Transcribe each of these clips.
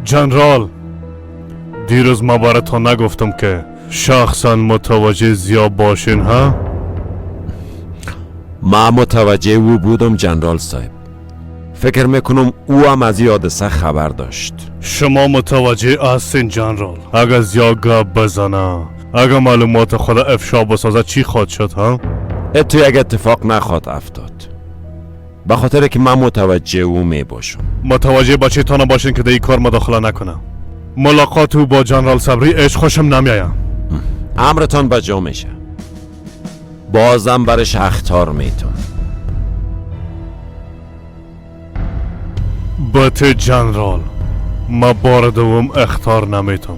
جنرال، دیروز ما براتون نگفتم که شخصا متوجه زیا باشین ها؟ ما متوجه او بودم جنرال صاحب. فکر میکنم او هم از این حادثه خبر داشت. شما متوجه هستین جنرال؟ اگر زیا گپ بزنه، اگر معلومات خود افشا بسازه چی خواهد شد ها؟ تو یک اتفاق نخواد افتاد، به خاطر که من متوجه او می باشم. متوجه بچه تا نباشین که در این کار مداخله نکنه. ملاقات او با جنرال صبری عشق خوشم نمیایه. امرتان بجا میشه. بازم برش اختار میتون. بته جنرال، ما بار دوم اختار نمیتم.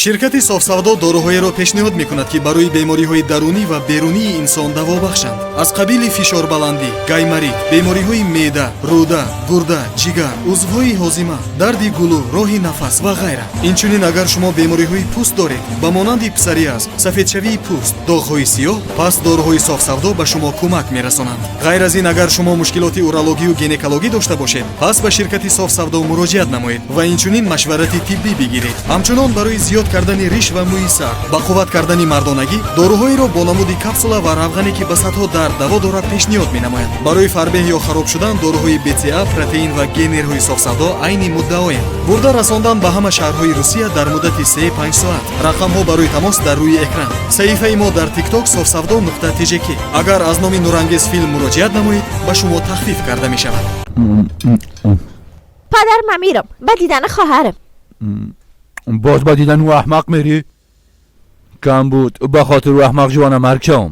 ширкати софсавдо доруҳоеро пешниҳод мекунад ки барои бемориҳои дарунӣ ва берунии инсон даво бахшанд. аз қабили фишорбаландӣ, гаймарид, бемориҳои меъда, рӯда, гурда, ҷигар, узвҳои ҳозима, дарди гулӯ, роҳи нафас ва ғайра. инчунин агар шумо бемориҳои пӯст доред ба монанди псориаз, сафедшавии пӯст, доғҳои сиёҳ, пас доруҳои софсавдо ба шумо кӯмак мерасонанд. ғайр аз ин, агар шумо мушкилоти урологию гинекологӣ дошта бошед, пас ба ширкати софсавдо муроҷиат намоед ва инчунин машварати тиббӣ бигиред. ҳамчунон барои зиёд кардани риш ва мӯи сар, ба қувват кардани мардонагӣ, доруҳоеро бо намуди капсула ва равғане ки ба садҳо дард даво дорад пешниҳод менамоянд. барои фарбеҳ ё хароб шудан доруҳои БЦА, протеин ва генерҳои софсавдо айни муддаоянд. бурда расондан ба ҳама шаҳрҳои Русия дар муддати 3-5 соат. рақамҳо барои тамос дар рӯи экран. саҳифаи мо дар TikTok sofsavdo.tjk. агар аз номи нурангез филм муроҷиат намоед, ба шумо тахфиф карда мешавад. پدر من میرم با دیدن خواهرم. باز با دیدن او احمق میری؟ کم بود با خاطر او احمق جوانم مرکم.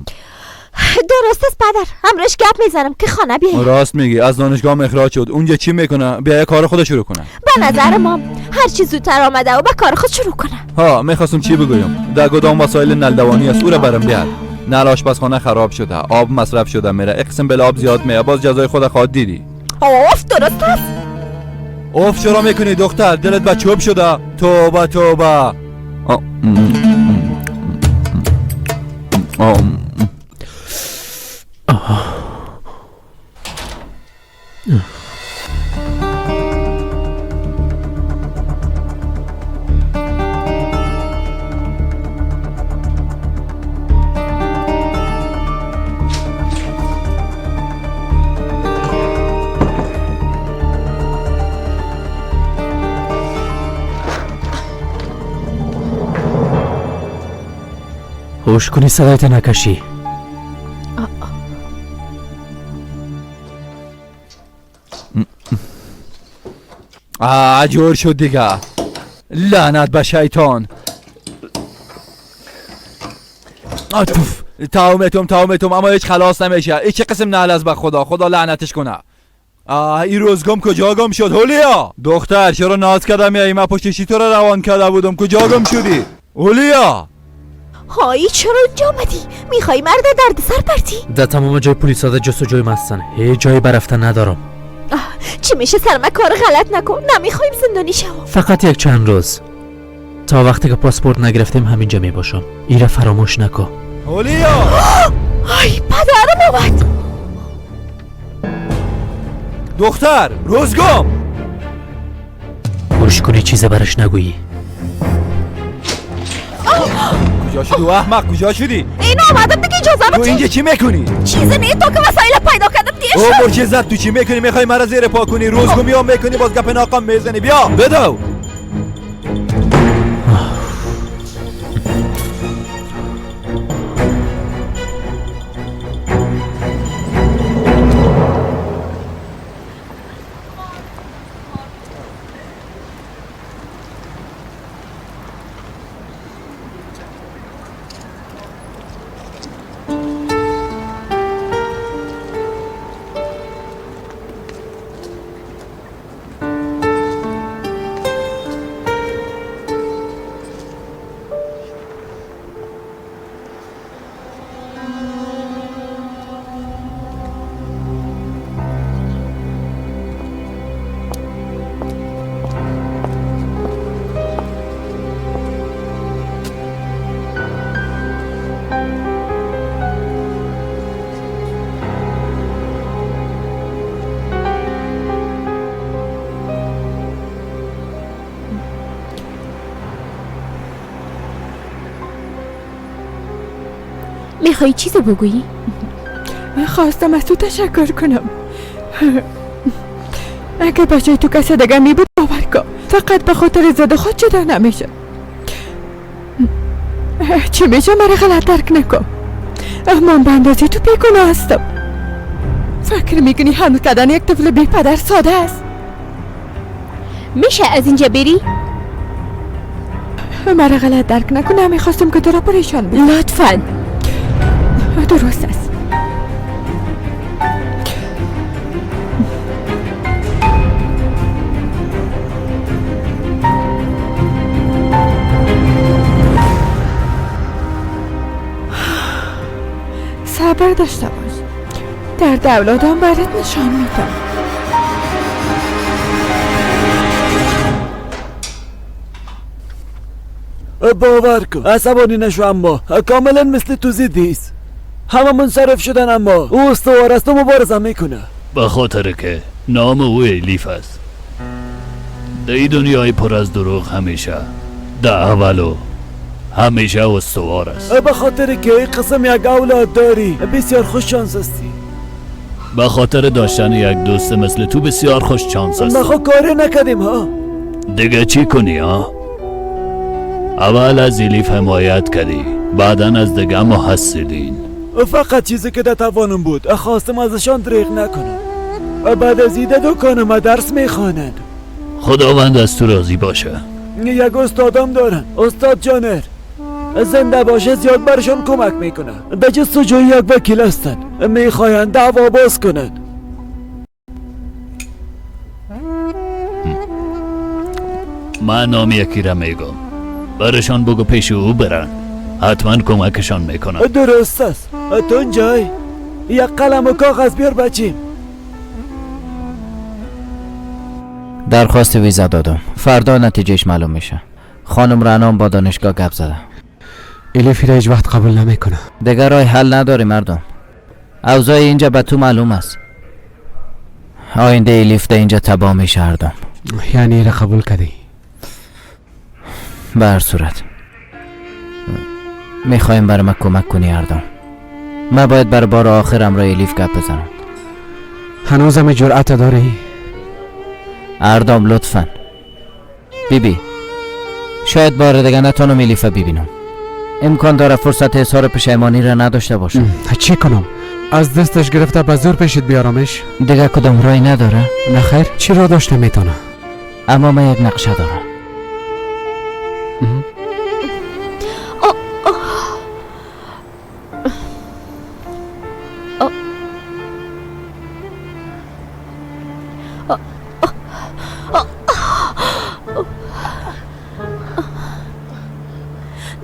درست است پدر، امروز گپ میزنم که خانه بیاید. راست میگی، از دانشگاه اخراج شد. اونجا چی میکنه؟ بیا کار خودش شروع کنه. به نظر ما هر چی زودتر آمده و به کار خود شروع کنه. ها میخواستم چی بگویم؟ در گدام وسایل نلدوانی است، او را برام بیار. نل آشپزخانه خراب شده، آب مصرف شده میره، اقسم بل آب زیاد میاد، باز جزای خود خواهد دیدی. اوف درست است. اوف چرا میکنی دختر؟ دلت به چوب شده. توبه توبه. هوش کنی صدایت نکشی. جور شد دیگه. لعنت به شیطان. تاومتم اما هیچ خلاص نمیشه. هیچ قسم نعل از به خدا لعنتش کنه. این روز کجا گم شد هولیا؟ دختر چرا ناز کرده میایی؟ من پشتشی تو رو روان کرده بودم. کجا گم شدی هولیا؟ هایی چرا اینجا آمدی؟ میخوای مرد درد سر پرتی؟ در تمام جای پلیسا جستجوی هستن. هیچ جایی برفتن ندارم. چی میشه سرما کار غلط نکن. نمیخوایم زندانی شوم. فقط یک چند روز تا وقتی که پاسپورت نگرفتیم همینجا میباشم. ایره فراموش نکن. هولیا ای پدرم اومد. دختر روزگم گوش کنی چیزی برش نگویی. کجا شدی احمق؟ کجا شدی؟ اینو آمدم دیگه اجازه تو بدی. اینجا چی میکنی؟ چیزی نیست تو که وسایل پیدا کردم دیگه شد. او مرچزت تو چی میکنی؟ میخوای مرا زیر پا کنی؟ روزگمی هم میکنی باز گپ ناقم میزنی. بیا بدو. میخوای چیزی بگویی؟ خواستم از تو تشکر کنم. اگه بچه تو کسی دیگه می بود باور کن فقط به خاطر زد خود جدا نمیشه. چی میشه مرا غلط درک نکن. من به اندازه تو بیگناه هستم. فکر میکنی حمل کردن یک طفل بی پدر ساده است؟ میشه از اینجا بری؟ مرا غلط درک نکن. نمیخواستم که تو را پریشان بدم. لطفاً. درست است. صبر داشته باش. در دولادم برات نشان میدم. باور کن عصبانی نشو، اما کاملا مثل تو زیدیست. همه منصرف شدن اما او استوار است و مبارزه میکنه. به خاطر که نام او الیف است. در این دنیای پر از دروغ همیشه در اولو همیشه استوار است. به خاطر که این قسم یک اولاد داری بسیار خوش شانس هستی. به خاطر داشتن یک دوست مثل تو بسیار خوش شانس است. ما کاری نکردیم ها. دیگه چی کنی ها؟ اول از الیف حمایت کردی، بعدا از دیگه محسدین. فقط چیزی که در توانم بود خواستم ازشان دریغ نکنم. بعد از ایده دکانم درس میخواند. خداوند از تو راضی باشه. یک استادم دارن، استاد جانر. زنده باشه زیاد برشان کمک میکنه. در جستجوی یک وکیل هستن، میخواین دعوا باز کنن. من نام یکی را میگم، برشان بگو پیش او برن، حتما کمکشان میکنن. درست است. تو جای یک قلم و کاغذ بیار بچیم. درخواست ویزا دادم، فردا نتیجهش معلوم میشه. خانم رعنام با دانشگاه گپ زده. الیفی را هیچ وقت قبول نمیکنه. دیگر راه حل نداری مردم. اوضاع اینجا به تو معلوم است. آینده الیف ده اینجا تباه میشه هردم. یعنی ایره قبول کردی؟ به هر صورت میخوایم برای من کمک کنی هردم. من باید برای بار آخر امرای الیف گپ بزنم. هنوزم جرأت داری؟ اردام لطفاً. بیبی شاید بار دیگه نتونم الیفه ببینم. امکان داره فرصت اظهار پشیمانی را نداشته باشم. چی کنم؟ از دستش گرفته به زور پیشت بیارمش؟ دیگه کدام رای نداره؟ نخیر، چی را داشته میتونه؟ اما من یک نقشه دارم.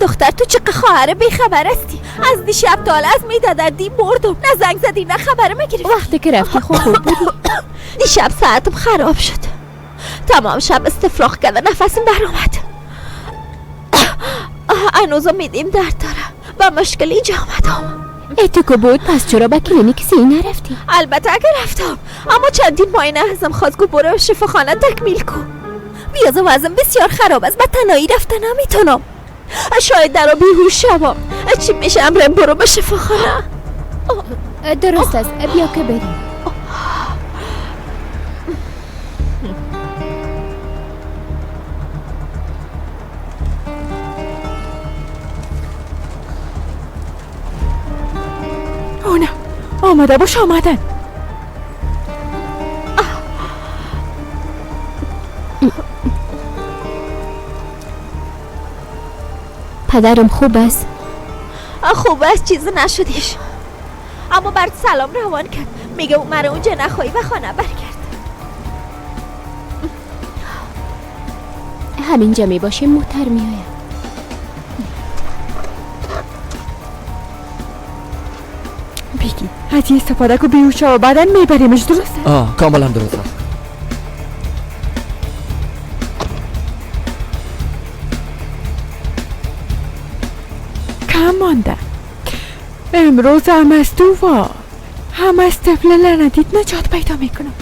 دختر تو چه خواهر بیخبر هستی؟ از دیشب تا از میدادردی مردم. نه زنگ زدی نه خبر میگیری. وقتی که رفتی خوب بودی. دیشب ساعتم خراب شد. تمام شب استفراغ کردم، نفسم در اومد. هنوزم میدیم درد دارم. با مشکل اینجا آمدم. تو که بود پس چرا به کلینیک سی نرفتی؟ البته اگه رفتم، اما چندین معاینه ازم خواست که برو شفاخانه تکمیل کن. بیازم وزن بسیار خراب است، به تنهایی رفتن نمیتونم. شاید در بیهوش شوم. چی میشه؟ امرم برو به شفاخانه. درست است، بیا که بریم. نه آمده باش، آمدن. پدرم خوب است؟ خوب است، چیز نشدیش. اما برد سلام روان کرد. میگه مرا اونجا نخواهی و خانه برگرد. همینجا میباشیم موتر میایم. بگی از یه استفاده که بیوشه و بعدن میبریمش. درسته؟ کاملا درست است. کم مانده. امروز هم از تو هم از طفل لعنتیت نجات پیدا میکنم.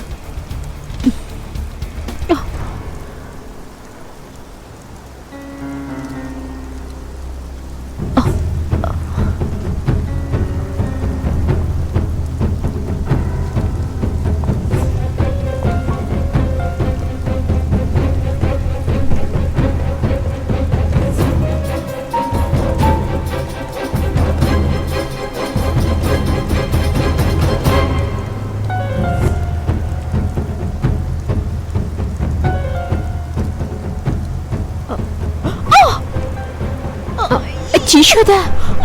چی شده؟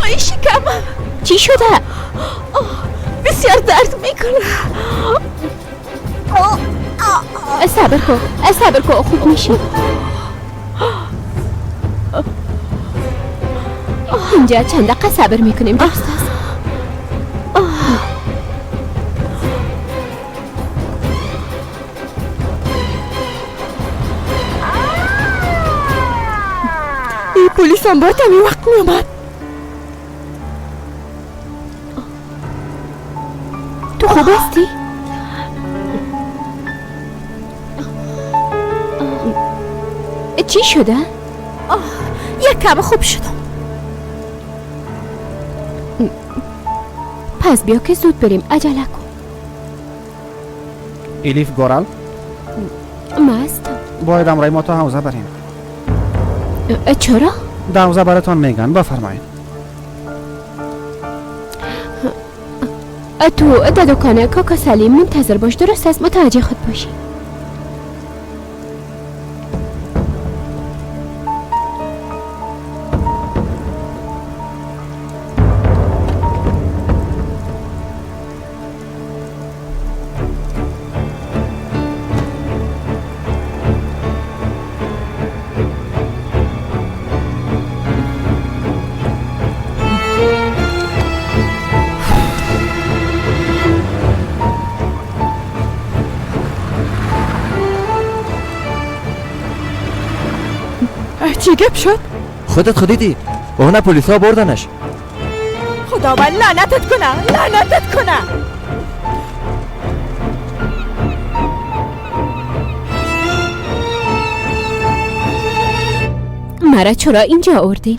آی شکمم چی شده؟ بسیار درد میکنه. صبر کن خوب میشی. اینجا چند دقیقه صبر میکنیم، درست است؟ این پلیس هم باید همین وقت میامد. تو خوب هستی؟ چی شده؟ یک کم خوب شدم. پس بیا که زود بریم، عجله کن. الیف گورال مست؟ باید امرای ما تا حوزه بریم. چرا؟ در حوزه براتان میگن، بفرمایید. تو در دکانه کاکا سلیم منتظر باش، درست است؟ متوجه خود باشی. چی گپ شد؟ خودت خودیدی اون پلیسا بردنش. خداوند لعنتت کنه. مرا چرا اینجا آوردی؟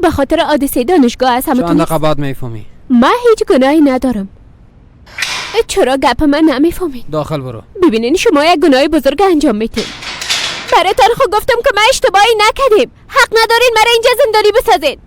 به خاطر حادثه دانشگاه از همه چند دقیقه بعد میفهمی. من هیچ گناهی ندارم. چرا گپ من نمیفهمی؟ داخل برو. ببینین شما یک گناه بزرگ انجام میدین. براتون خود گفتم که ما اشتباهی نکردیم. حق ندارین مرا اینجا زندانی بسازین.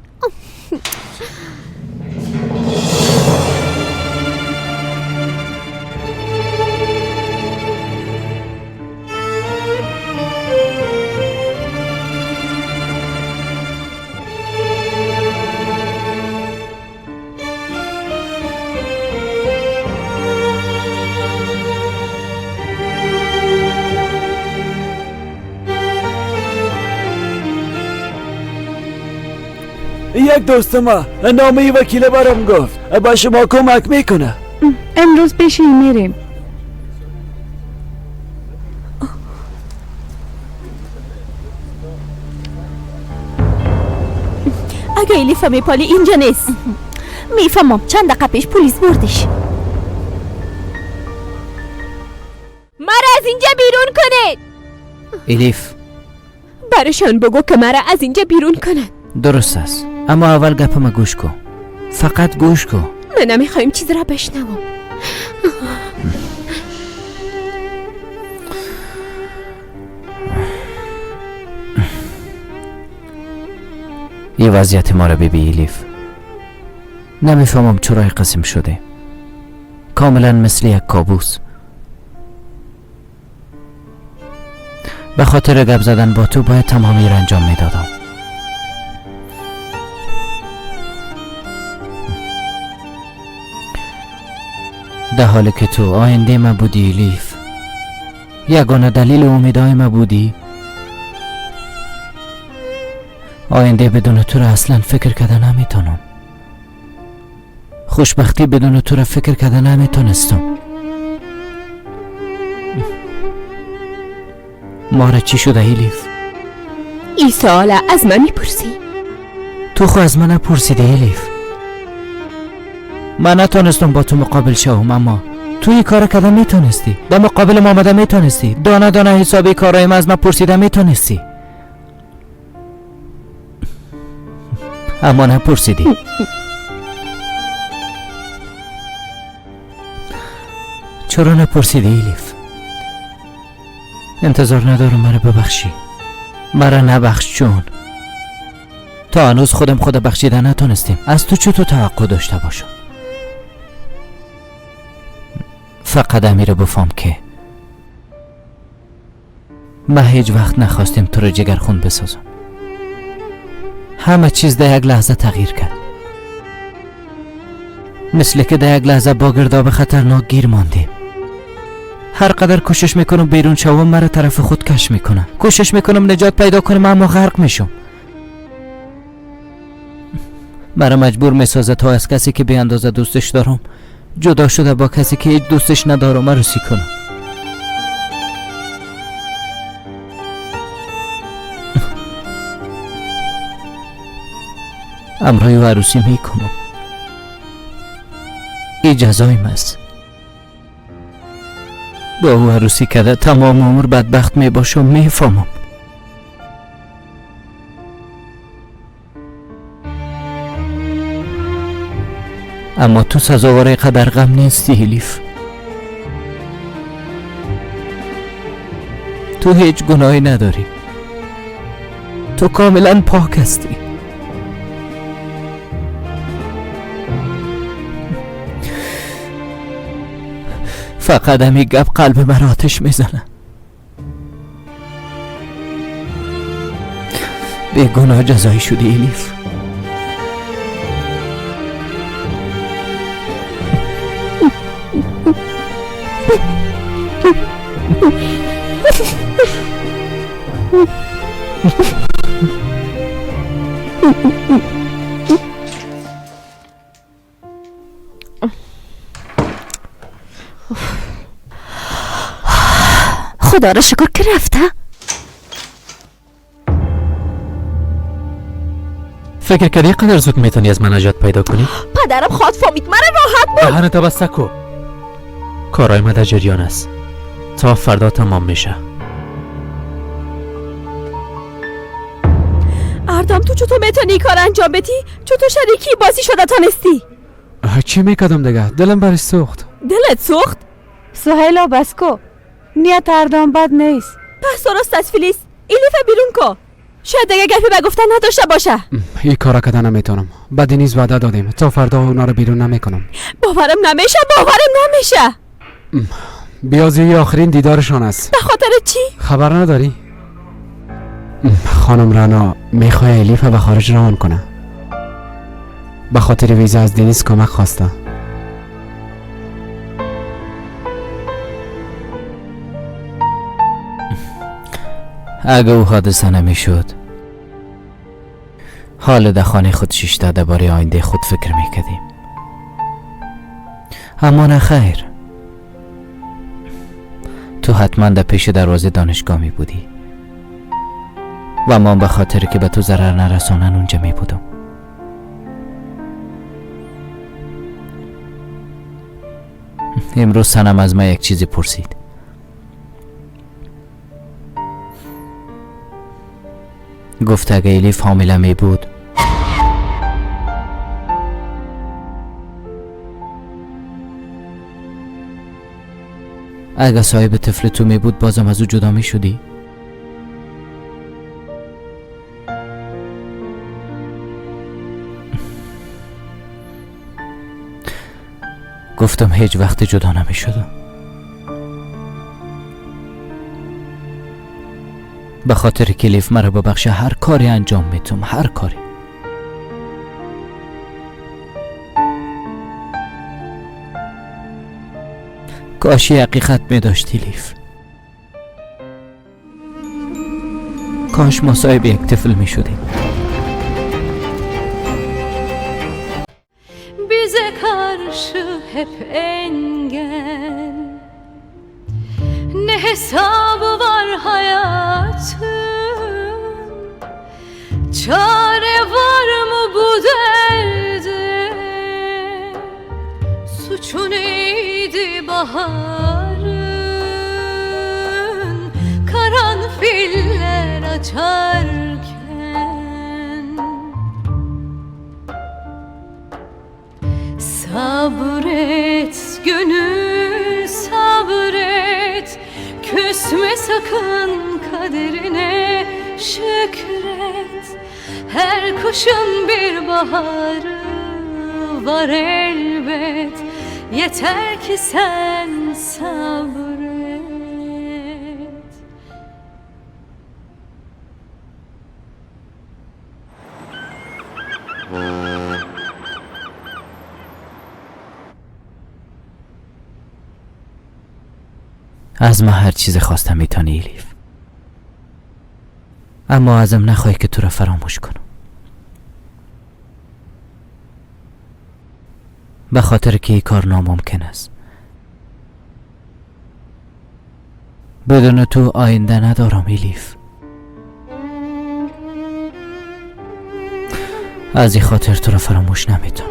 یک دوست ما نامه وکیل برام گفت با شما کمک میکنه. امروز بشین میریم. اگه الیف میپالی اینجا نیست. میفهمم چند دقیقه پیش پلیس بردش. مرا از اینجا بیرون کنید. الیف برشان بگو که مرا از اینجا بیرون کنند. درست است، اما اول گپم گوش کن. فقط گوش کن. من نمیخوایم چیز را بشنوم. یه وضعیت ما را ببین الیف. نمیفهمم چرا این قسم شده. کاملا مثل یک کابوس. به خاطر گپ زدن با تو باید تمامی را انجام میدادم. در حالی که تو آینده ما بودی الیف، یگانه دلیل امیدهای ما بودی، آینده بدون تو را اصلا فکر کرده نمیتونم. خوشبختی بدون تو را فکر کرده نمیتونستم. ماره چی شده الیف؟ این سوال از من میپرسی؟ تو خو از من نپرسیده الیف. من نتونستم با تو مقابل شوم، اما تو این کار کردن میتونستی. در مقابل ما آمده میتونستی. دانه دانه حسابی کارهای من از من پرسیده میتونستی، اما نپرسیدی. چرا نپرسیدی الیف؟ انتظار ندارم مرا ببخشی. مرا نبخش چون تا هنوز خودم خود بخشیده نتونستیم. از تو چطور توقع داشته باشم؟ فقط امیر بفهم که ما هیچ وقت نخواستیم تو رو جگرخون بسازم. همه چیز در یک لحظه تغییر کرد. مثل که در یک لحظه با گرداب خطرناک گیر ماندیم. هر قدر کوشش میکنم بیرون شوم مرا طرف خود کش میکنم. کوشش میکنم نجات پیدا کنم اما غرق میشم. مرا مجبور میسازه تا از کسی که به اندازه دوستش دارم جدا شده با کسی که هیچ دوستش ندارم عروسی کنم. امروی و عروسی میکنم. این جزایم است. با او عروسی کرده تمام عمر بدبخت میباشم میفهمم. اما تو سزاوار قدر غم نیستی الیف. تو هیچ گناهی نداری. تو کاملا پاک هستی. فقط همی گپ قلب مرا آتش میزنه. به گناه جزایی شدی الیف. خدا را شکر که رفته. فکر کردی قدر زود میتونی از من نجات پیدا کنی؟ پدرم خواد فهمید مرا راحت بود. دهنتو بسته کو. کارای ما در جریان است تا فردا تمام میشه. اردام تو چطور میتونی کار انجام بدی؟ چطور شریکی بازی شده تانستی؟ چی میکردم دیگه؟ دلم برش سوخت. دلت سوخت؟ سهیلا بس کو. نیت اردام بد نیست. پس درست است فلیس. ایلیف بیرون کو. شاید دیگه گپی به گفتن نداشته باشه. این کارا کردن نمیتونم. بدی نیز وعده دادیم تا فردا اونا رو بیرون نمیکنم. باورم نمیشه. بیازی آخرین دیدارشان است. به خاطر چی؟ خبر نداری؟ خانم رنا میخواه الیف به خارج روان کنه. به خاطر ویزا از دنیز کمک خواسته. اگه او حادثه نمیشد حال در خانه خود شیش داده باره آینده خود فکر میکردیم. اما نه خیر. تو حتما در پیش دروازه دانشگاه می بودی و من به خاطر که به تو ضرر نرسانن اونجا می بودم. امروز سنم از من یک چیزی پرسید. گفت اگه الیف حامله می بود اگه صاحب طفل تو می بود بازم از او جدا می شدی؟ گفتم هیچ وقت جدا نمی شدم. به خاطر که الیف مرا ببخشه هر کاری انجام میتونم. هر کاری. کاشی حقیقت میداشتی الیف. کاش ما صاحب یک طفل میشدیم. Bize karşı hep engel, ne hesabı var hayatın, çare var mı bu derde? Suçu neydi baharın, karanfiller açarken? Sabret gönül sabret, küsme sakın kaderine, şükret. Her kuşun bir baharı var elbet, yeter ki sen sabret. از ما هر چیز خواستم میتونی ایلیف، اما ازم نخواهی که تو را فراموش کنم، به خاطر که این کار ناممکن است. بدون تو آینده ندارم ایلیف. از این خاطر تو را فراموش نمیتونم.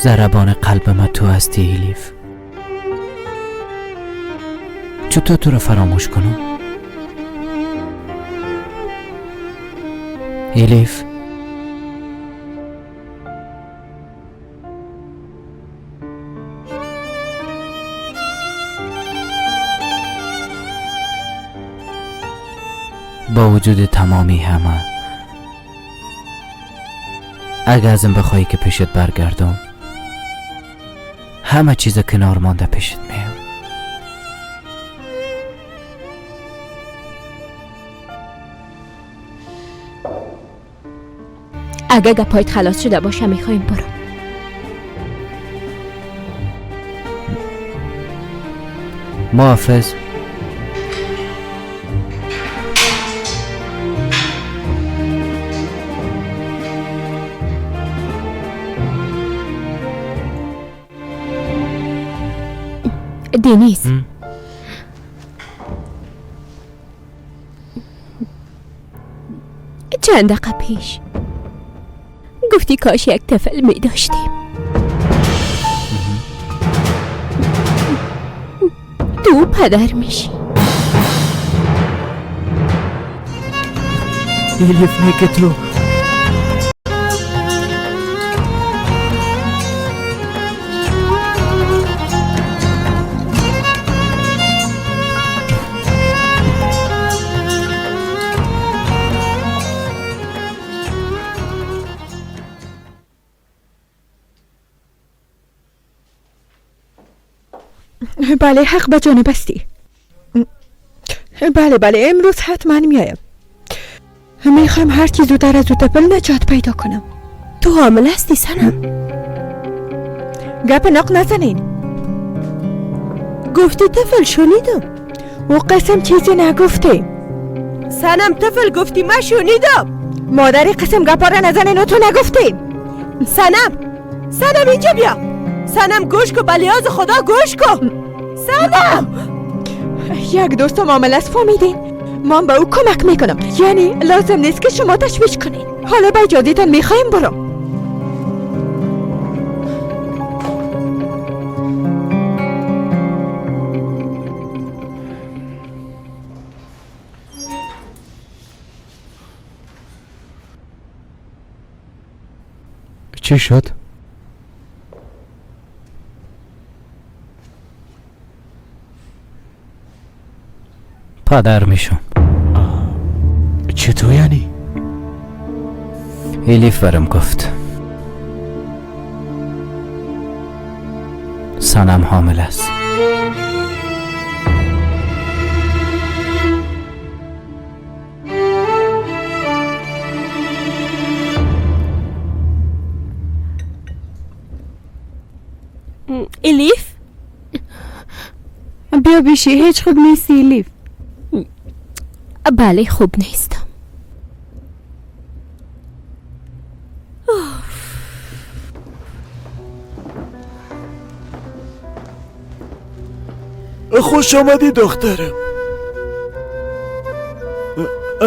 ضربان قلب من تو هستی ایلیف. چطور تو را فراموش کنم؟ ایلیف، با وجود تمامی همه، اگه ازم بخوایی که پیشت برگردم، همه چیز کنار مانده پیشت میام. اگه گپایت خلاص شده باشه میخوایم برو. محافظ. دنیز، چند دقیقه پیش گفتی کاش یک طفل می داشتیم. تو پدر میشی. ایلیف نیکه تو بله، حق به جانب استی. بله امروز حتما میایم. میخوام هر چی زودتر از طفل نجات پیدا کنم. تو حامل هستی سنم؟ گپ نق نزنین. گفتی طفل، شنیدم. و قسم چیزی نگفته. سنم طفل گفتی، من شنیدم. مادری قسم گپا را نزنین و تو نگفتی. سنم اینجا بیا. سنم گوش کن، بلیاز خدا گوش کن. سنم یک دوستم عامل است، فهمیدین؟ من به او کمک میکنم، یعنی لازم نیست که شما تشویش کنین. حالا با اجازهتان میخوایم برم. چی شد؟ پدر میشم. چطور یعنی؟ ایلیف برم گفت سنم حامل است. ایلیف بیا بیشی، هیچ خوب نیستی ایلیف. بله خوب نیستم. خوش آمدی دخترم.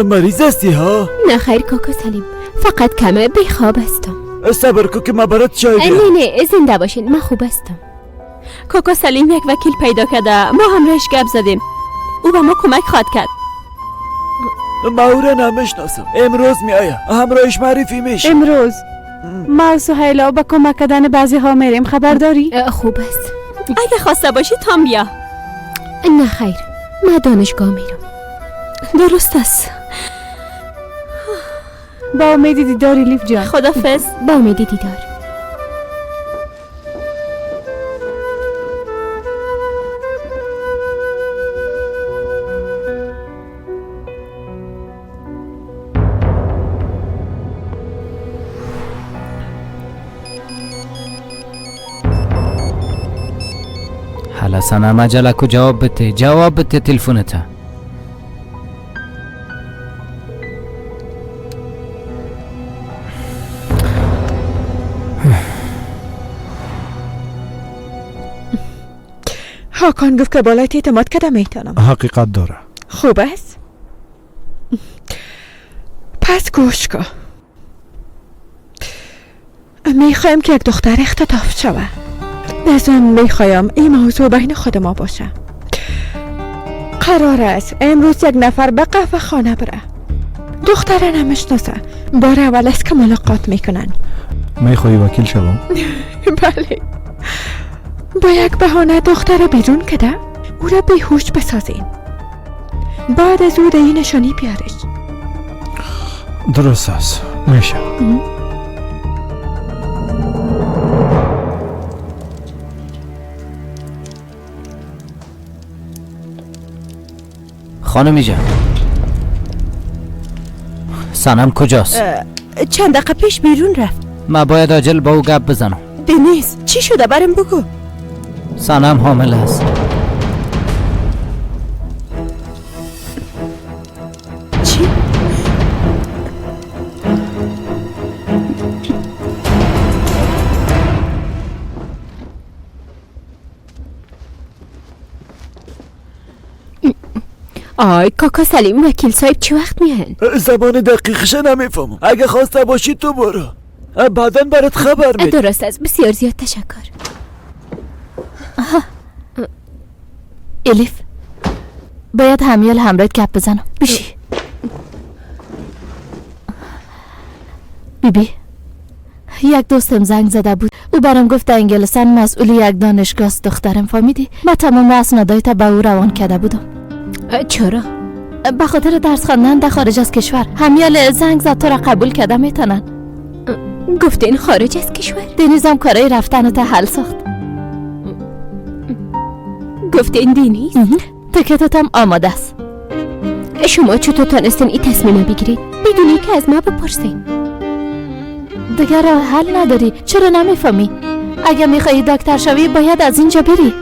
مریض هستی ها؟ نه خیر کوکو سلیم، فقط کمه بیخواب هستم. صبر کو که ما برات چای بیارم. نه زنده باشین، من خوب هستم. کوکو سلیم یک وکیل پیدا کرده، ما هم رش گپ زدیم، او به ما کمک خواهد کرد. ما او را نمیشناسم. امروز میآیم، همراهش معرفی میشه. امروز ما و سهیلا با کمک کردن بعضی ها میریم، خبر داری؟ خوب است. اگه خواسته باشی تام بیا. نه خیر، من دانشگاه میرم. درست است. با امیدی دیدار ایلیف جان. خدافظ. با امیدی دیدار. عجله سنم عجله کو جواب بده تلفونته هاکان گفت که بالای اعتماد کردم میتونم. حقیقت داره. خوب است. پس گوش کن. میخوایم که یک دختر اختطاف شود. لازم میخوایم این موضوع بین خود ما باشه. قرار است امروز یک نفر به قهوه خانه بره. دختره نمیشناسه. بار اول است که ملاقات میکنن. میخوایی وکیل شوم؟ بله. با یک بهانه دختر بیرون کده او را بیهوش بسازین. بعد از او این نشانی بیارش. درست است. میشه. خانمی جان سنم کجاست؟ چند دقیقه پیش بیرون رفت. من باید عاجل با او گپ بزنم. دنیز چی شده برم بگو. سنم حامل است. چی؟ آی کاکا سلیم وکیل صاحب چی وقت میهن؟ زمان دقیقش نمیفهمم. اگه خواسته باشی تو برو. بعداً برات خبر میدم. درست است. بسیار زیاد تشکر. الیف باید همیال همراهت گپ بزنم. بشی. بیبی یک دوستم زنگ زده بود. او برام گفت انگلستان مسئول یک دانشگاه است دخترم. فهمیدی؟ من تمام اسنادایت به او روان کرده بودم. چرا؟ به خاطر درس خواندن در خارج از کشور. همیال زنگ زد تو را قبول کرده میتونن. گفتین خارج از کشور؟ دنیزم کارای رفتن تا حل ساخت. گفتین دینیز؟ تکتتم آماده است. شما چطور تانستین این تصمیم بگیرید بدونی که از ما بپرسین؟ دیگر راه حل نداری. چرا نمیفهمی؟ اگه میخوایی دکتر شوی باید از اینجا بری.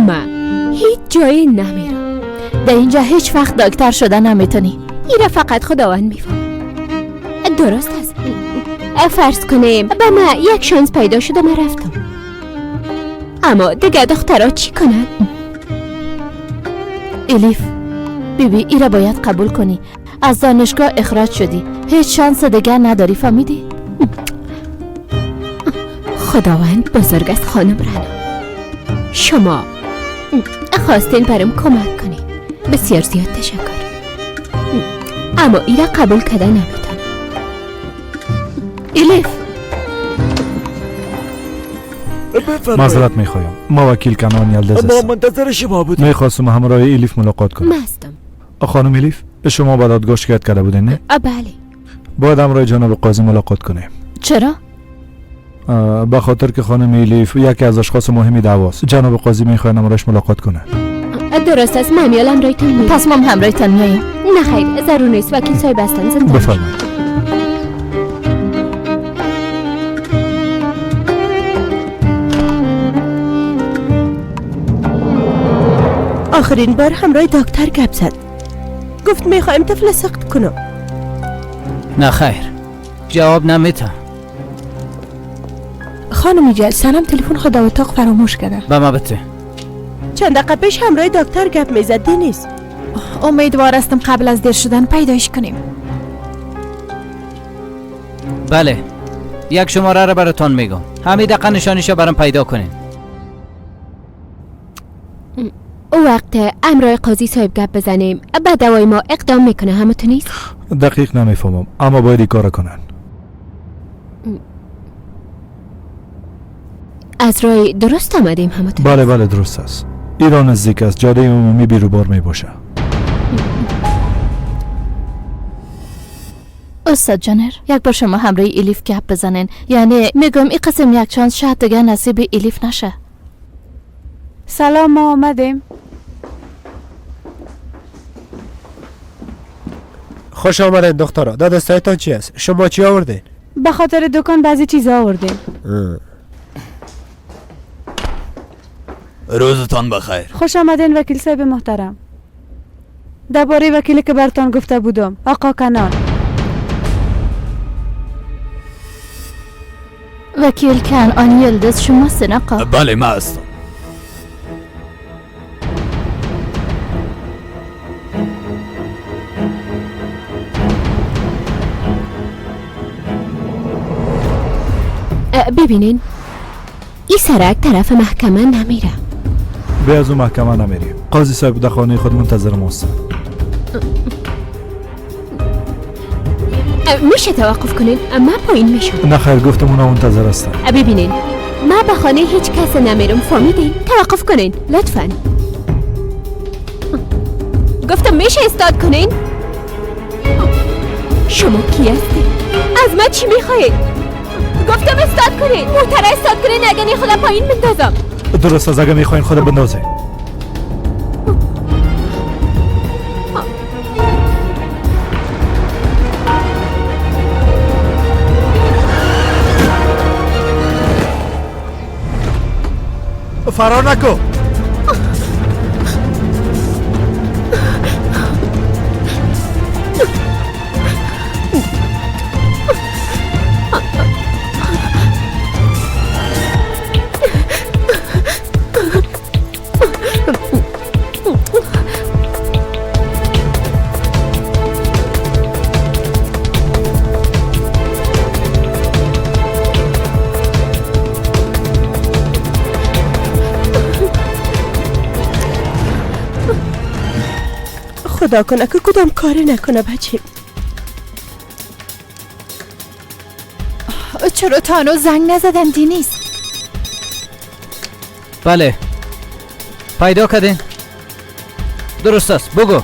من هیچ جایی نمیرم. در اینجا هیچ وقت دکتر شدن نمیتونی. این را فقط خداوند میفهم. درست است. فرض کنیم به من یک شانس پیدا شد و من رفتم. اما دیگه دخترها چی کنن؟ الیف بیبی ای را باید قبول کنی. از دانشگاه اخراج شدی. هیچ شانس دیگر نداری. فهمیدی؟ خداوند بزرگ است خانم رنا. شما خواستین برام کمک کنی. بسیار زیاد تشکر. اما ای را قبول کردن نمیتونم. الیف معذرت میخوایم. ما وکیل کنان یلدز هستم. منتظر شما بودم. میخواستم همراه الیف ملاقات کنم. مستم. خانم الیف شما با دادگاه شکایت کرده بودین نه؟ بله. باید همراه جناب قاضی ملاقات کنیم. چرا؟ به خاطر که خانم الیف یکی از اشخاص مهمی دعواست. جناب قاضی میخواین همراهش ملاقات کنه. درست است. من میال همراهتون میام. پس ما همراهتون میایم. نه خیر ضرور نیست. وکیل صاحب هستن. زنده بفرمایید. آخرین بار همراه دکتر گپ زد. گفت میخوایم طفل سقط کنم. نه خیر جواب نمیتم. خانمی جل سنم تلفن خود اتاق فراموش کرده. به ما بده. چند دقیقه پیش همراه دکتر گپ میزد. دنیز امیدوار هستم قبل از دیر شدن پیداش کنیم. بله یک شماره را براتون میگم. همین دقیقه نشانیشو برام پیدا کنین. او وقت امرای قاضی صاحب گپ بزنیم بعد دوای ما اقدام میکنه. همتون نیست؟ دقیق نمیفهمم اما باید این کار کنن. از رای درست آمدیم همتون؟ بله بله درست است. ایران نزدیک است. جاده عمومی بیروبار می باشه. استاد جانر یک بار شما همراه الیف گپ بزنین. یعنی میگم این قسم یک چانس شاید دیگه نصیب الیف نشه. سلام ما آمدیم. خوش آمدین دخترا. دستایتان چی است؟ شما چی آوردین؟ به خاطر دکان بعضی چیزا آوردیم. روزتان بخیر. خوش آمدین وکیل صاحب محترم. درباره وکیلی که برتان گفته بودم، آقا کنان. وکیل کنعانی یلدز شماستین آقا؟ بله من هستم. ببینین این سرک طرف محکمه نمیره. به از اون محکمه نمیریم. قاضی صاحب در خانه خود منتظر ماست. میشه توقف کنین؟ من پایین میشم. نه خیر گفتم اونا منتظر هستن. ببینین من به خانه هیچ کس نمیرم، فهمیدین؟ توقف کنین لطفاً. گفتم میشه استاد کنین؟ شما کی هستین؟ از من چی میخواید؟ گفتم استاد کنین. محترم استاد کنین اگه نی خودم پایین بندازم. درست از اگه میخواین خود بندازه. فرار نکن. خدا کنه که کدام کاری نکنه بچه. چرا تانو زنگ نزدن دینیس؟ بله پیدا کردین؟ درست است بگو.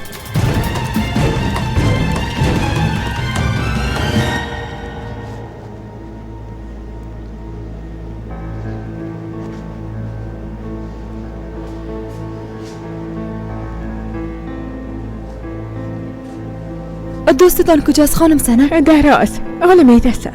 دوستتان کجاست خانم سنه؟ در راست حالا میدسته.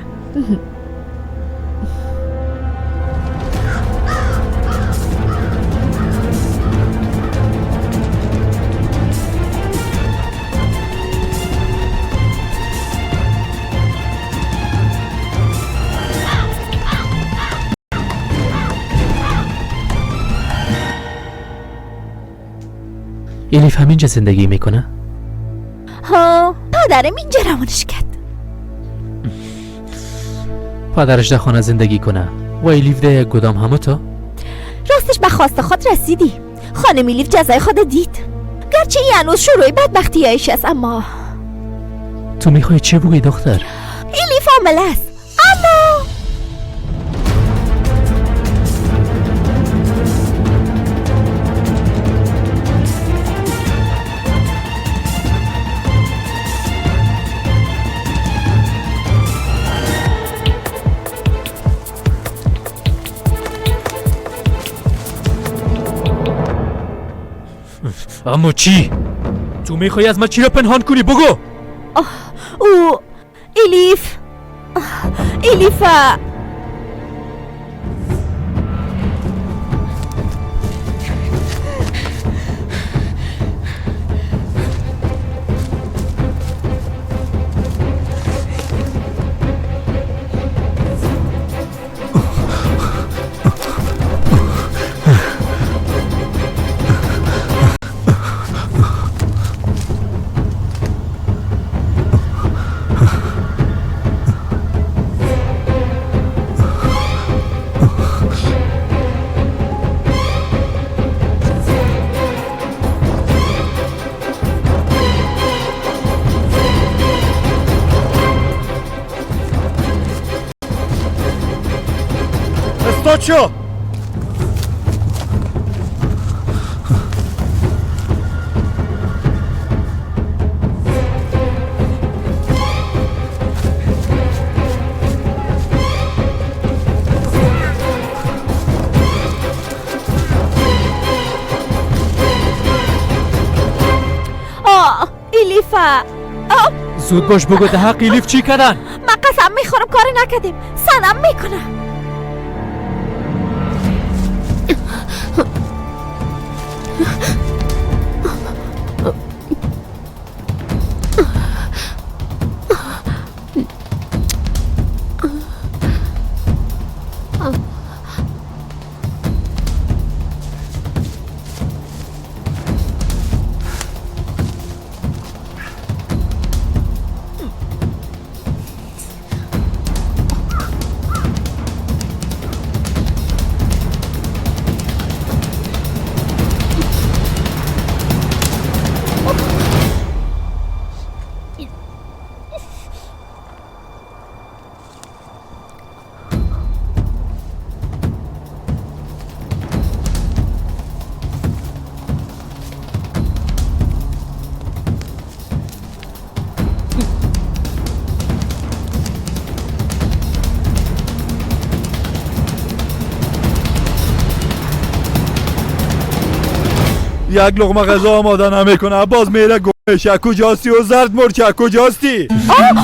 ایلیف همینجا زندگی میکنه؟ ها پدرم اینجا روانش کرد. پدرش در خانه زندگی کنه و ایلیف ده یک گدام همو تا؟ راستش به خواست خود رسیدی. خانم ایلیف جزای خود دید. گرچه این هنوز شروع بدبختی هایش است اما تو میخوای چه بگی دختر؟ ایلیف عامل است اما اما چی؟ تو میخوای از من چی رو پنهان کنی بگو؟ او ایلیف ایلیفا استاد شو. ایلیفا زود باش بگو ده حق ایلیف چی کردن؟ من قسم میخورم کاری نکردیم. سنم میکنم. یک لقمه غذا آماده نمیکنه باز میره گمشه. کجاستی و زرد مرچه کجاستی؟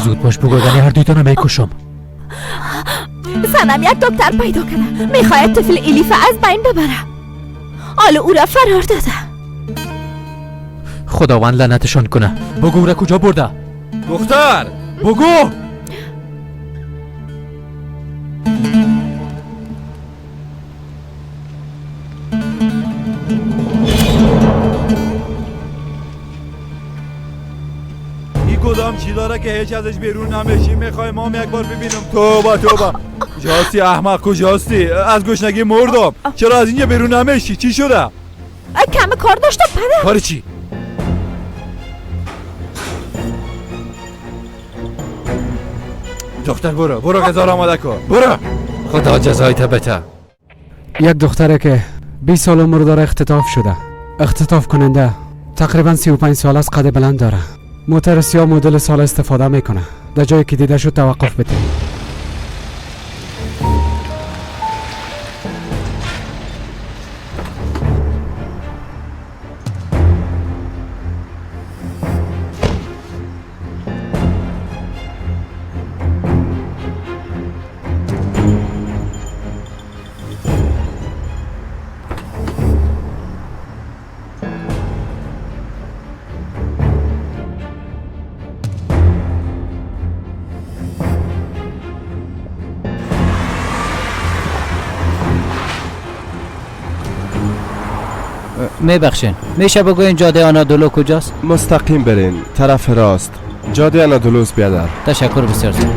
زود باش بگردنی هر دویتون میکشم. سنم یک دکتر پیدا کنه، میخواید طفل الیفا از بین ببره. حالا او را فرار داده. خداوند لعنتشان کنه. بگو او را کجا برده؟ دختر بگو. این کدام چی داره که هیچ ازش بیرون نمیشی؟ میخوای ما یک بار ببینم. توبه کجاستی احمق؟ کجاستی؟ از گشنگی مردم. چرا از اینجا بیرون نمیشی؟ چی شده؟ کم کار داشتم پدر. کاری چی؟ دختر برو غذا را آماده کن. برو. خدا جزایت بده. یک دختره که 20 سال عمر داره اختطاف شده. اختطاف کننده تقریبا 35 سال است، قد بلند داره. موتور سیاه مدل سال استفاده میکنه. در جایی که دیده شد توقف بده. میبخشین میشه بگوین جاده آنادولو کجاست؟ مستقیم برین طرف راست. جاده آنادولوس بیادر. تشکر بسیار زیاد.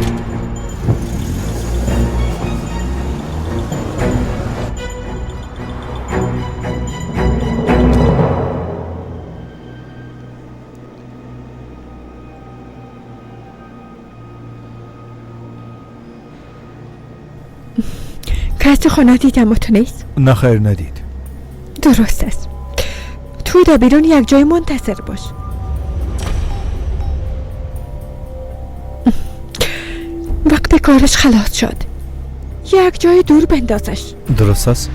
کسی خانه دیدم تو نیست؟ نه خیر ندید. درست است. تو در بیرون یک جای منتظر باش. وقت کارش خلاص شد یک جای دور بندازش. درست است.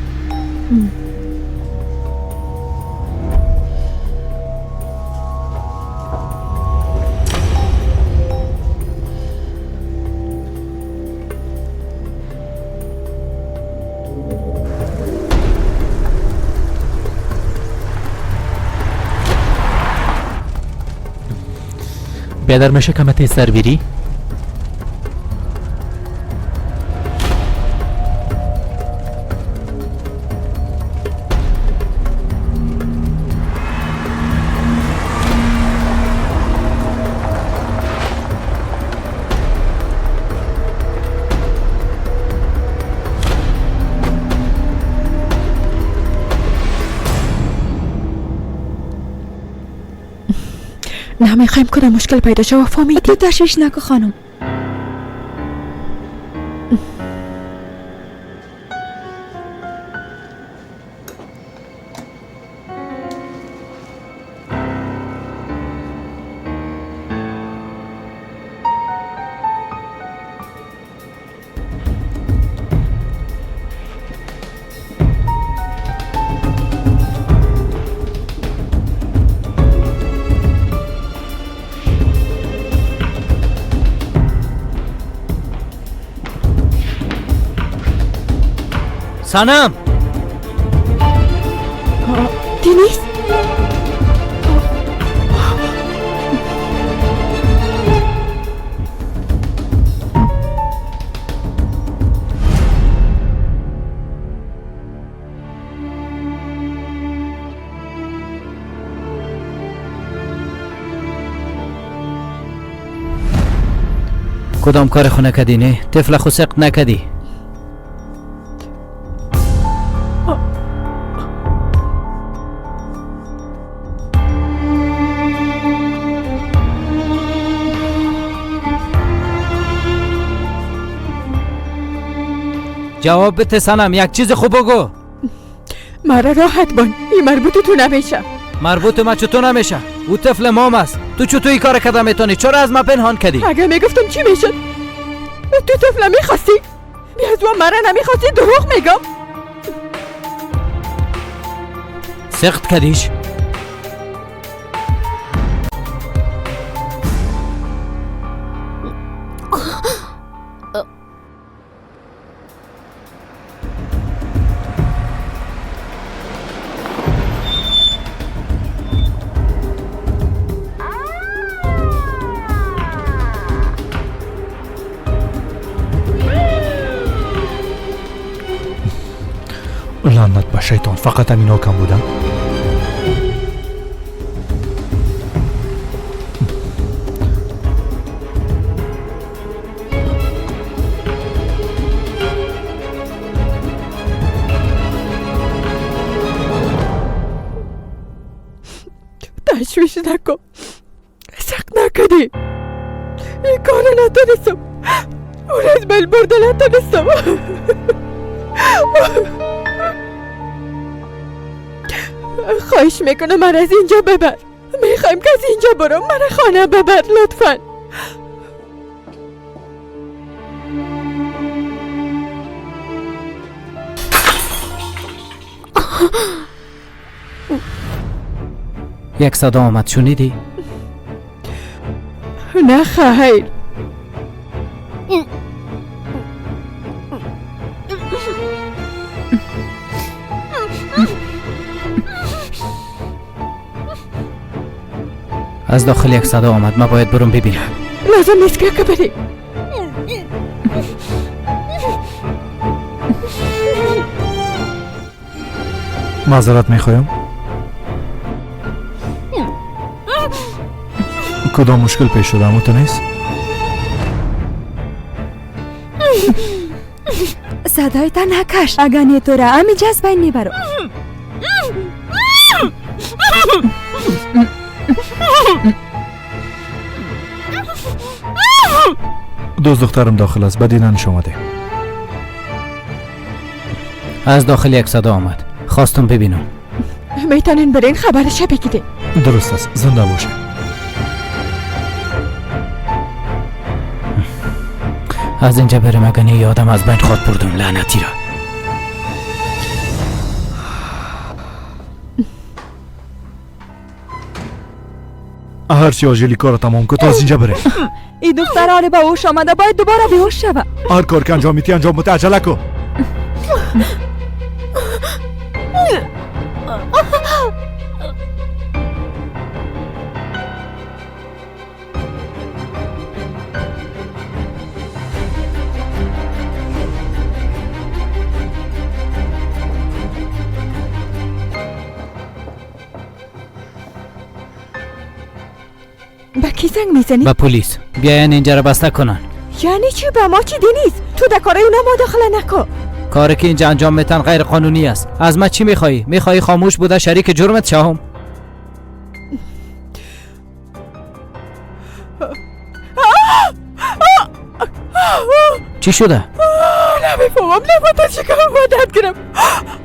بیادر میشه کمه تیزتر بیری؟ نمیخوایم کنه مشکل پیدا شه و فهمیدی. تو تشویش نکن خانم. سنم دینیس کدام کار خونه کدی نه؟ طفل خو سقط نکدی؟ جواب بده سنم، یک چیز خوب بگو. مرا راحت بان، این مربوط تو نمیشه. مربوط ما چطور نمیشه؟ او طفل مام است. تو چطور این کار کده میتونی؟ چرا از ما پنهان کردی؟ اگه میگفتم چی میشد؟ تو طفل میخواستی؟ بیازو مرا نمیخواستی؟ دروغ میگم. سخت کدیش؟ لعنت به شیطان، فقط همینا کم بودم. تشویش نکن، شک نکنی. این کار نتونستم، اون از بل برده نتونستم. خواهش میکنم من از اینجا ببر. میخوایم که از اینجا برم، من خانه ببر لطفا. یک صدا آمد، شنیدی؟ نه خیر. از داخل یک صدا آمد، من باید برم ببینم. لازم نیست که بری. معذرت میخوایم. کدام مشکل پیش شده؟ همون تو نیست؟ صدای تا نکش. اگر نیه تو را همی جذبه میبرم. دوست دخترم داخل است، بدیننش آمده. از داخل یک صدا آمد، خواستم ببینم. میتونین برین خبرش بگیده. درست است، زنده باشه. از اینجا برم اگه نه یادم از بین خود بردم لعنتی را. هرچی آجلی کار تمام که تا از اینجا بره. این دختر حال به هوش آمده، باید دوباره بیهوش شود. هر کار که انجام میتی انجام بده، عجله کن. با کی زنگ میزنی؟ با پلیس. بیاین اینجا را بسته کنن. یعنی چی؟ به ما چی نیست؟ تو در کار اونا مداخله نکن. کاری که اینجا انجام میتن غیر قانونی است. از من چی میخوایی؟ میخوایی خاموش بوده شریک جرمت شهم؟ چی شده؟ نمیفهمم، نمیتونم چیکار مدد کنم.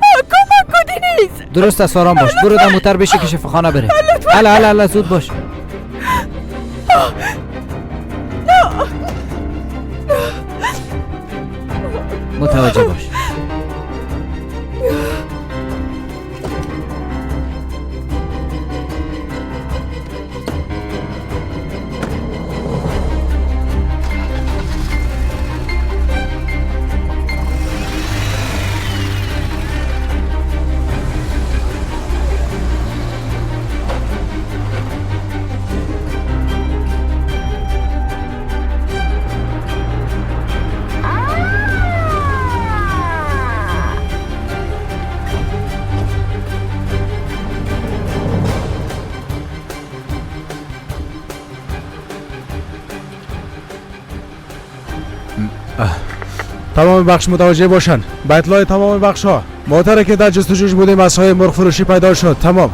کمک کدی نیست. درست است، آرام باش. برو در موتر بشی که شفاخانه بره. هلا زود باش. متوجه باش. تمام بخش متوجه باشن. به اطلاع تمام بخش ها، موتره که در جستجوش بودیم از های مرغ فروشی پیدا شد. تمام.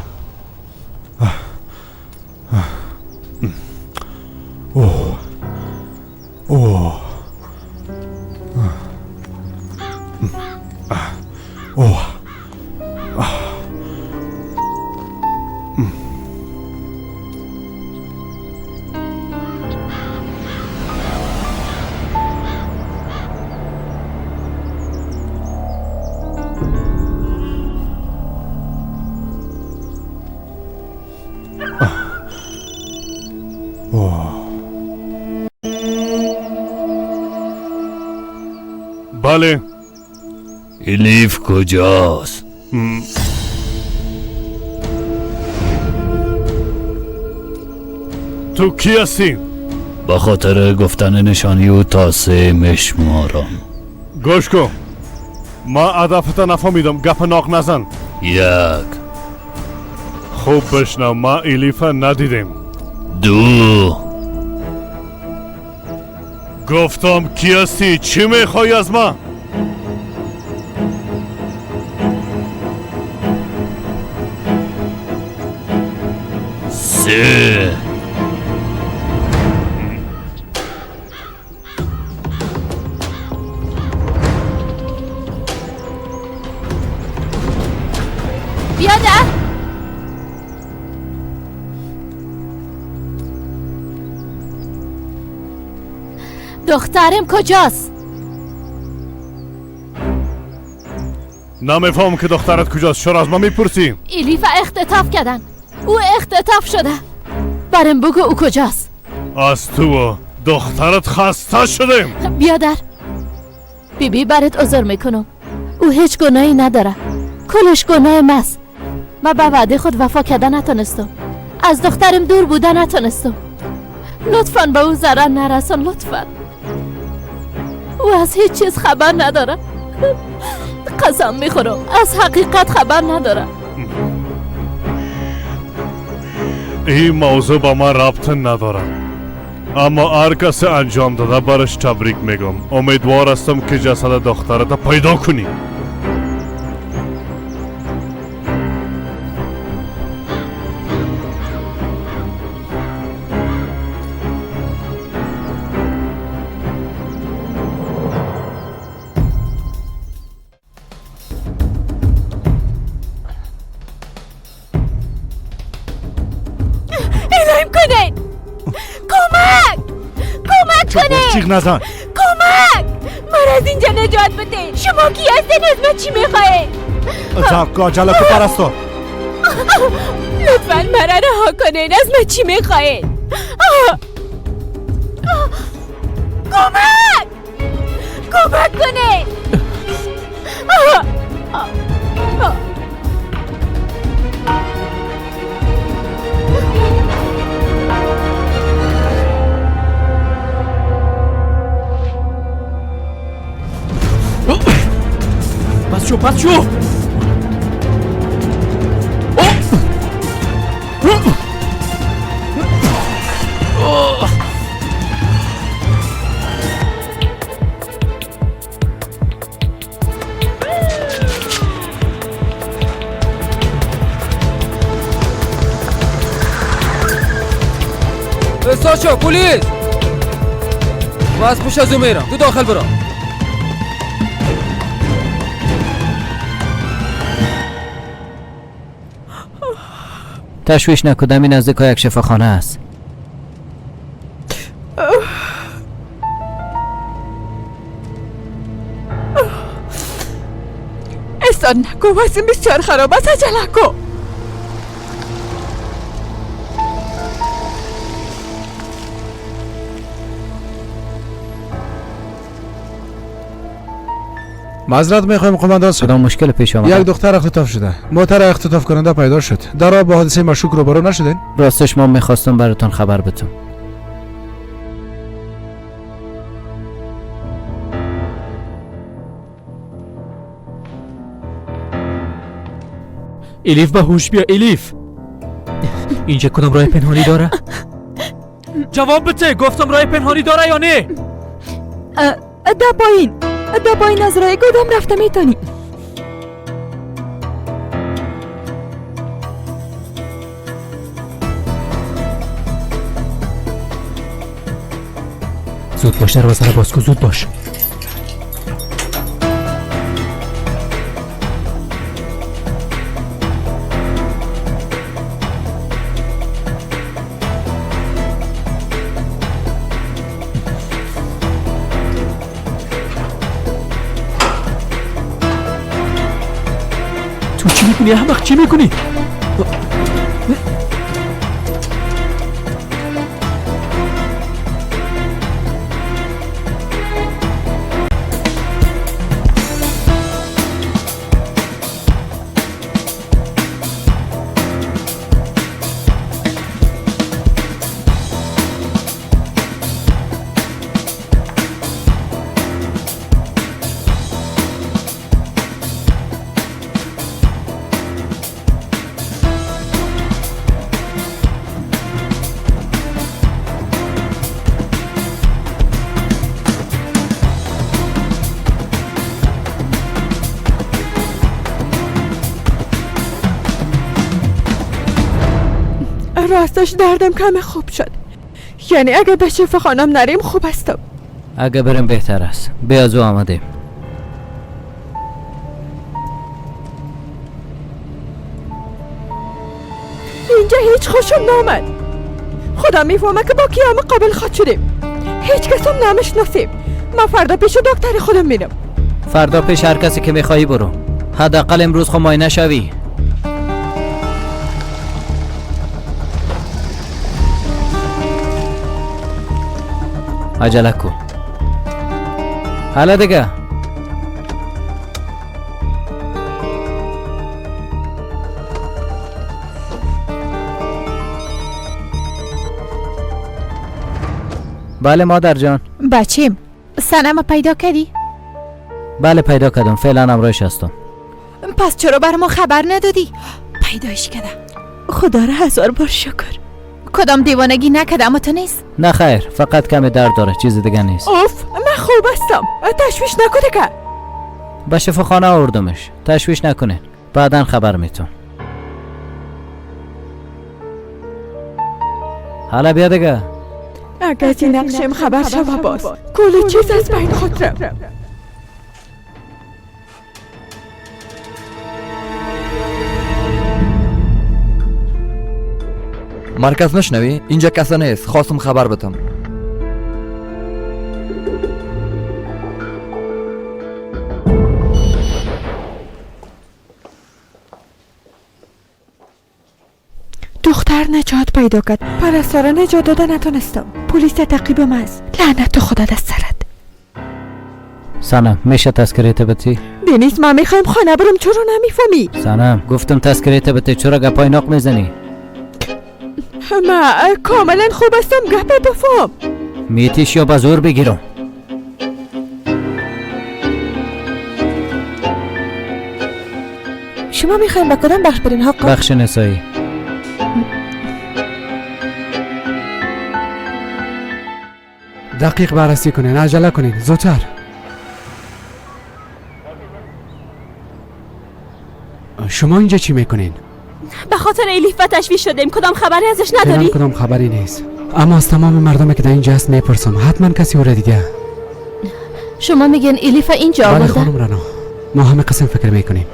بله. لیف کجاست؟ تو کی هستی؟ به خاطر گفتن نشانی و تا 3 مشمارم. گوش کن. ما هدفتا نفهمیدم گپ ناق نزن. یک خوب بشنو ما الیفا ندیدیم. دو گفتم کی هستی؟ چی میخوای از ما؟ سه بیادر دخترم کجاست؟ نمیفهم که دخترت کجاست. چرا از ما میپرسی؟ الیفا اختطاف کردن. او اختطاف شده. برم بگو او کجاست. از تو و دخترت خسته شدیم. بیادر بیبی برات عذر میکنم. او هیچ گناهی نداره. کلش گناه ماست. من به وعده خود وفا کردن نتونستم. از دخترم دور بودن نتونستم. لطفاً به او ضرر نرسان. لطفاً. او از هیچ چیز خبر نداره. قسم میخورم از حقیقت خبر نداره. این موضوع با ما ربط نداره، اما هر کسی انجام داده برش تبریک میگم. امیدوار هستم که جسد دخترت پیدا کنی. جیغ نزن. کمک! من از اینجا نجات بده. شما کی هستین؟ از من چی میخواین؟ زرگا جلکو پرستو. لطفاً من رها کنین. از من چی میخواین؟ کمک! کمک کنین. پس شو ساشا پلیس باز پوش از میرم. تو داخل برو. تشویش نکدم این نزدیک یک شفاخانه است. استاد نکو واسه بسیار خراب است. عجله کو. معذرت میخوایم قماندان صاحب. کدام مشکل پیش آمد؟ یک دختر اختطاف شده. موتر اختطاف کننده پیدا شد. در راه با حادثه مشکوک روبرو نشدین؟ راستش ما میخواستم براتون خبر بدم. الیف به هوش بیا. الیف اینجا کدام راه پنهانی داره؟ جواب بده. گفتم راه پنهانی داره یا نه؟ دا پایین از راه کدام رفته میتونی. زود باش دروازه رو باز کن. زود باش. تو چی میکنی احمق؟ چی میکنی؟ دستش دردم کم خوب شد. یعنی اگه به شفا خانم نریم خوب است. اگه بریم بهتر است. بیازو آمدیم. اینجا هیچ خوشم نامد. خدا میفهمه که با کیام قابل خود شدیم. هیچ کسم نمیشناسیم. من فردا پیش دکتر خودم میرم. فردا پیش هر کسی که میخوایی برو. حداقل امروز خود معاینه شوی. عجله کن. حالا دیگه. بله مادر جان. بچیم سنم پیدا کردی؟ بله پیدا کردم. فعلا امروش هستم. پس چرا بر ما خبر ندادی؟ پیدایش کردم. خدا را 1000 بار شکر. کدام دیوانگی نکرده اما تو نیست؟ نه خیر، فقط کمی درد داره، چیز دیگه نیست. اوف من خوب هستم. تشویش نکنه که. به شفاخانه آوردمش. تشویش نکنین. بعداً خبر میتون. حالا بیا دیگه. اگه از این نقشم خبر شما باز کلی چیز از بین خود رم. مرکز نشنوی؟ اینجا کسی نیست. خواستم خبر بدم. دختر نجات پیدا کرد. پرستارا نجات داده نتونستم. پلیس تعقیبم است. لعنت خدا دست سرت. سنم میشه تذکریت بتی؟ دنیس ما میخوایم خانه برم. چرا نمیفهمی؟ سنم گفتم تذکریت بتی. چرا گپای ناق میزنی؟ ما کاملا خوب هستم. گپ بفهم. میتیش یا بزور بگیرم. شما میخوایم با کدام بخش برین حقا؟ بخش نسایی. دقیق بررسی کنین. عجله کنین. زودتر. شما اینجا چی میکنین؟ به خاطر الیف و تشویش شدیم. کدام خبری ازش نداری؟ فعلا کدام خبری نیست. اما از تمام مردمی که در اینجا هست میپرسم. حتما کسی او را دیده. شما میگن الیف اینجا بله آورده؟ خانم رنا. ما همه قسم فکر میکنیم.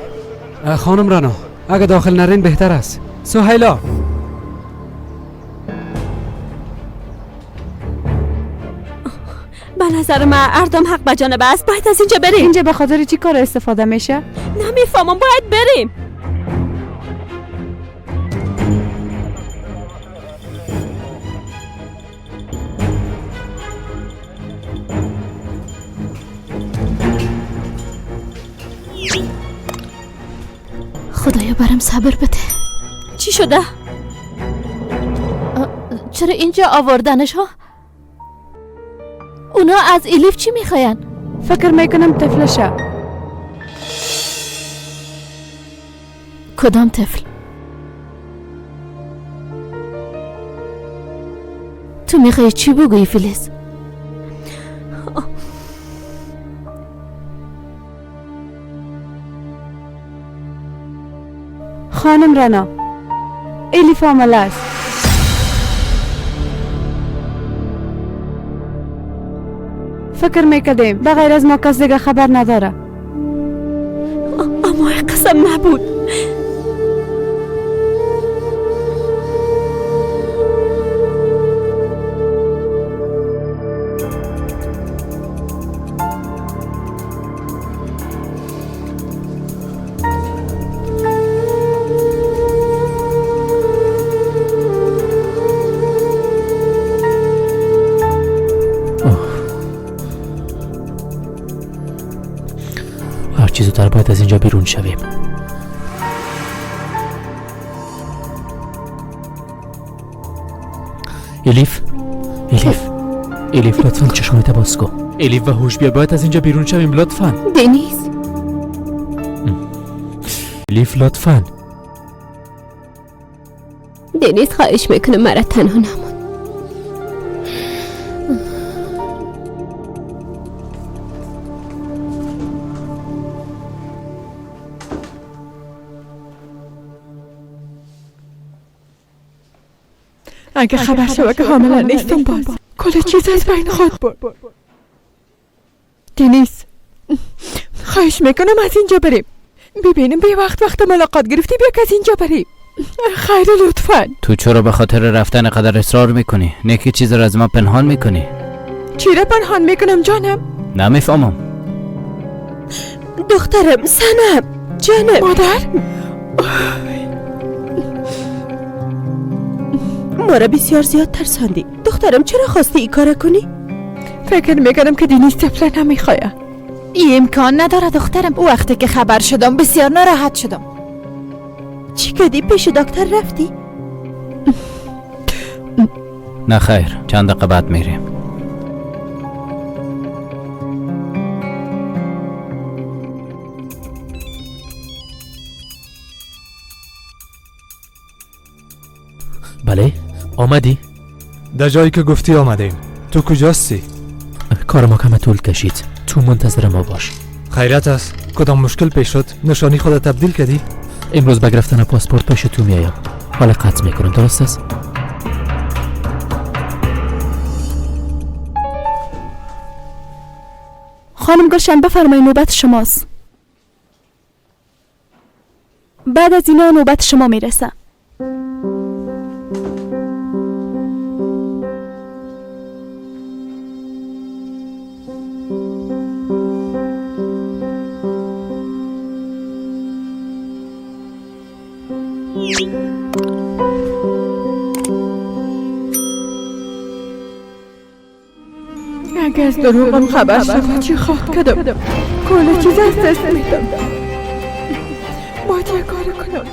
خانم رنا اگه داخل نرین بهتر است. سهیلا به نظر من اردم حق به جانب است. باید از اینجا بریم. اینجا به خاطر چی کار استفاده میشه؟ نمیفهمم. باید بریم. خدایا برم صبر بده. چی شده؟ چرا اینجا آوردنش ها؟ اونا از الیف چی میخواین؟ فکر میکنم طفلشه. کدام طفل؟ تو میخوای چی بگویی فلیس؟ خانم رنا الیف عامل است. فکر میکردیم بغیر از ما کس دیگه خبر نداره. اما قسم نبود. هرچی زودتر باید از اینجا بیرون شویم. الیف لطفاً چشمانت باز کن. الیف و هوش بیا، باید از اینجا بیرون شویم لطفاً. دنیس الیف لطفاً. دنیس خواهش میکنم مرا تنها نمون. اگه خبر شد که حامله نیستم باز کل چیز از بین خود برد. دینیس خواهش میکنم از اینجا بریم. ببینیم به وقت ملاقات گرفتی بیا که از اینجا بریم. خیلی لطفاً. تو چرا به خاطر رفتن قدر اصرار میکنی؟ نیکی چیز رو از ما پنهان میکنی؟ چی را پنهان میکنم جانم؟ نمیفهمم. دخترم سنم جانم. مادر ما را بسیار زیاد ترساندی. دخترم چرا خواستی این کار کنی؟ فکر میکنم که دینیس طفل نمیخواه. این امکان نداره دخترم. وقتی که خبر شدم بسیار ناراحت شدم. چی کردی؟ پیش دکتر رفتی؟ نه خیر، چند دقیقه بعد میریم. بله آمدی؟ در جایی که گفتی آمدیم. تو کجاستی؟ کار ما کم طول کشید. تو منتظر ما باش. خیرت است. کدام مشکل پیش شد؟ نشانی خودت تبدیل کردی؟ امروز به گرفتن پاسپورت پیش تو میایم. حالا قطع میکنم، درست است؟ خانم گلشن بفرمایید نوبت شماست. بعد از اینا نوبت شما میرسه. اگه از دروغم خبر شد چی خواهد کردم؟ کل چیز از دست میدم. باید یک کار کنم.